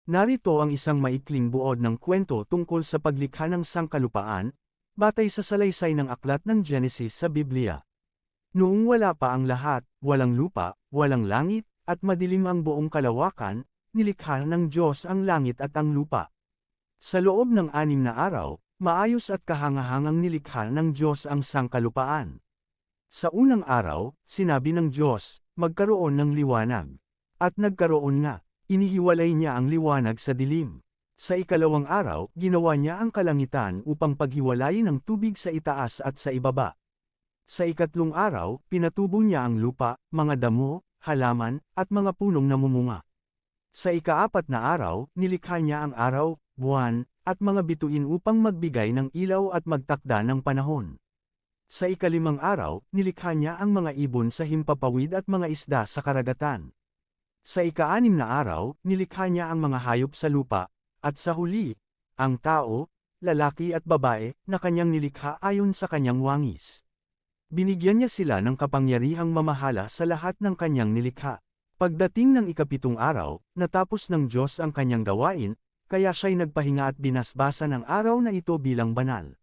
Narito ang isang maikling buod ng kwento tungkol sa paglikha ng sangkalupaan, batay sa salaysay ng aklat ng Genesis sa Biblia. Noong wala pa ang lahat, walang lupa, walang langit, at madilim ang buong kalawakan, nilikha ng Diyos ang langit at ang lupa. Sa loob ng 6 na araw, maayos at kahangahangang nilikha ng Diyos ang sangkalupaan. Sa unang araw, sinabi ng Diyos, magkaroon ng liwanag. At nagkaroon nga. Inihiwalay niya ang liwanag sa dilim. Sa ikalawang araw, ginawa niya ang kalangitan upang paghiwalayin ang tubig sa itaas at sa ibaba. Sa ikatlong araw, pinatubo niya ang lupa, mga damo, halaman, at mga punong namumunga. Sa ikaapat na araw, nilikha niya ang araw, buwan, at mga bituin upang magbigay ng ilaw at magtakda ng panahon. Sa ikalimang araw, nilikha niya ang mga ibon sa himpapawid at mga isda sa karagatan. Sa ika-6 na araw, nilikha niya ang mga hayop sa lupa, at sa huli, ang tao, lalaki at babae, na kanyang nilikha ayon sa kanyang wangis. Binigyan niya sila ng kapangyarihang mamahala sa lahat ng kanyang nilikha. Pagdating ng ika-7 araw, natapos ng Diyos ang kanyang gawain, kaya siya'y nagpahinga at binasbasa ng araw na ito bilang banal.